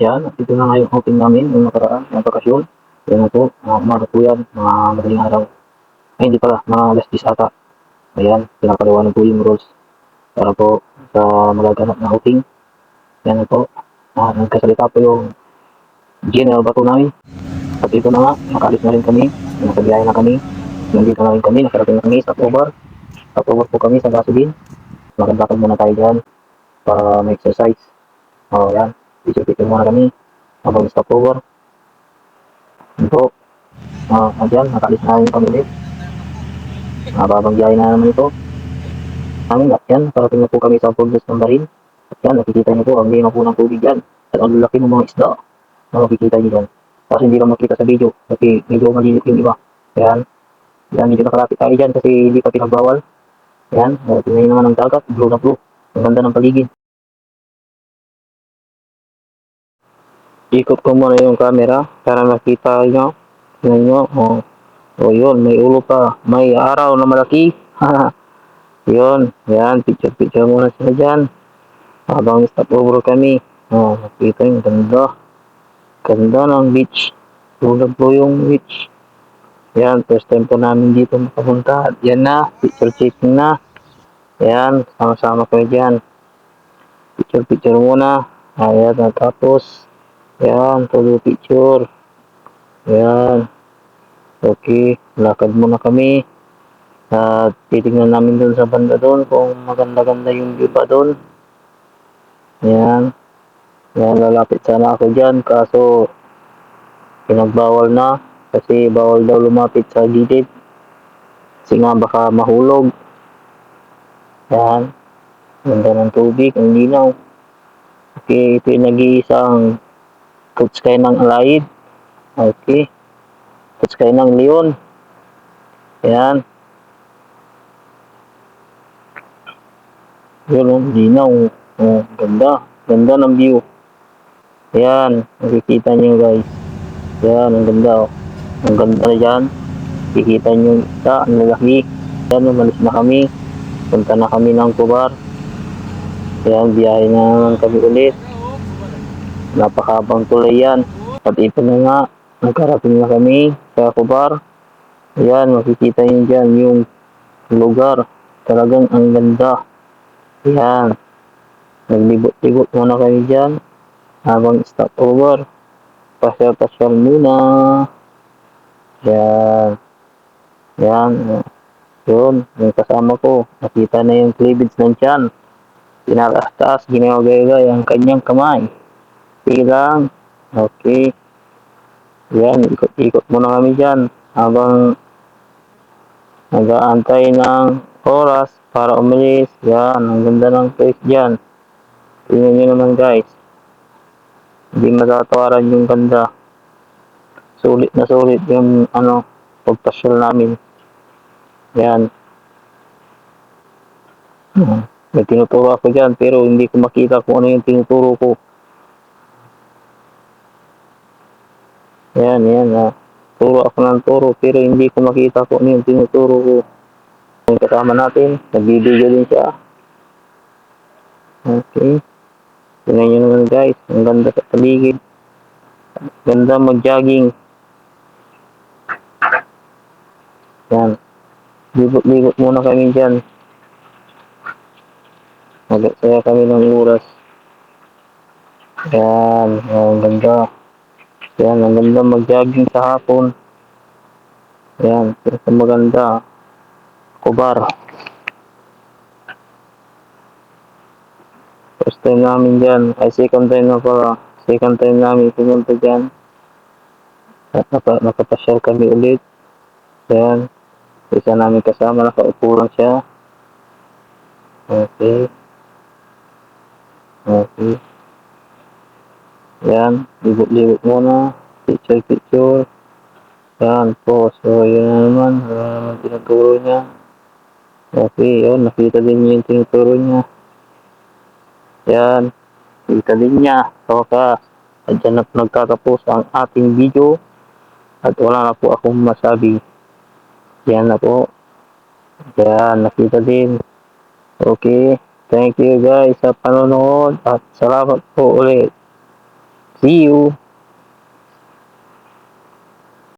Yan, at ito na nga yung outing namin yung nakaraan, yung bakasyon. Yan na po, umaga po yan, mga madaling araw. Ay, hindi pala, mga alas 10 ata. Ayan, pinapaliwanag po yung rules para po sa magaganap na outing. Yan na po, nagkasalita po yung general bato namin. At ito na nga, nakaalis na rin kami, nakabiyahe na kami. Nandito na rin kami, nakarating na kami sa over. Stop over po kami sa gasoline. Lakad-lakad muna tayo dyan para ma-exercise. O, yan, picture-picture muna kami habang stop over. Yan po, dyan, nakaalis na rin kami ulit. Babang biyahe na naman ito. Yan, parating na po kami sa Forges ng Barin. At yan, nakikita niyo po, ang linaw po ng tubig yan. At ang laki ng mga isda na makikita niyo dyan. Kasi hindi lang makita sa video, kasi medyo maliit yung iba. Yan, yan, medyo nakalapit tayo dyan kasi hindi pa pinagbawal. Yan, tingnan niyo naman ang dagat, blue na blue. Ang ganda ng paligid. Ikot ko muna yung camera para makita nyo. Tingnan nyo, yun, may ulo pa. May araw na malaki. Yun, yan, picture-picture muna sila dyan. Habang stop over kami, nakita yung ganda. Ganda ng beach. Blue na blue yung beach. Yan, first time po namin dito makapunta. At yan na, picture taking na. Yan, sama-sama kayo dyan. Picture-picture muna. Ayan, tapos, yan, tuloy picture. Yan, okay, lakad muna kami. At titignan namin doon sa banda doon kung maganda-ganda yung view pa doon. Yan. Yan, lalapit sana ako dyan kaso pinagbawal na kasi bawal daw lumapit sa gilid kasi nga baka mahulog. Yan. Ganda ng tubig, ang linaw. Okay, ito yung nag-iisang Kutskay ng Alayid. Okay. Kutskay ng Leon. Yan. Yun, linaw. Ganda. Ganda ng view. Ayan, nakikita nyo guys. Ayan, ang ganda. Ang ganda na dyan. Nakikita nyo yung isa, ang lalaki. Ayan, umalis na kami. Punta na kami ng Kubar. Ayan, biyahe na naman kami ulit. Napakabang tulay yan. At ito na nga, nagkarating na kami sa Kubar. Ayan, makikita nyo dyan yung lugar. Talagang ang ganda. Ayan. Naglibot-libot muna kami dyan habang stop over. Pasyal-pasyal muna. Yan. Yan. Yun. Yung kasama ko. Nakita na yung cleavage ng tiyan. Pinakastaas. Ginagagay ang kanyang kamay. Sige lang. Okay. Yan. Ikot-ikot muna kami dyan. Habang nag-aantay ng oras para umalis. Yan. Ang ganda ng place dyan. Tingnan nyo naman guys. Hindi matatawaran yung ganda. Sulit na sulit yung pagpasyal namin. Yan. May tinuturo ako dyan pero hindi ko makita kung ano yung tinuturo ko. Yan, yan. Turo ako ng turo pero hindi ko makita kung ano yung tinuturo ko. Yung kasama natin, nagbibigay din siya. Okay. Tingnan nyo naman guys, ang ganda sa paligid. Ganda mag-jogging. Yan. Libot-libot muna kami dyan. Mag-saya kami ng oras. Yan. Ang ganda. Yan. Ang ganda mag-jogging sa hapon. Yan. Pero maganda. Kubar. First time namin dyan. Ay, second time na pala. Second time namin pumunta dyan. At nakapasyal kami ulit. Yan. Isa namin kasama. Nakaupo lang siya. Okay. Okay. Yan. Libot-libot muna. Picture-picture. Yan po. So, yun na naman. Tinuturo niya. Okay. Yun. Nakita din niya yung tinuturo niya. Yan. Kita din niya. So, at dyan na nagtatapos ang ating video. At wala na po akong masabi. Yan na po. Yan. Nakita din. Okay. Thank you guys sa panonood. At salamat po ulit. See you.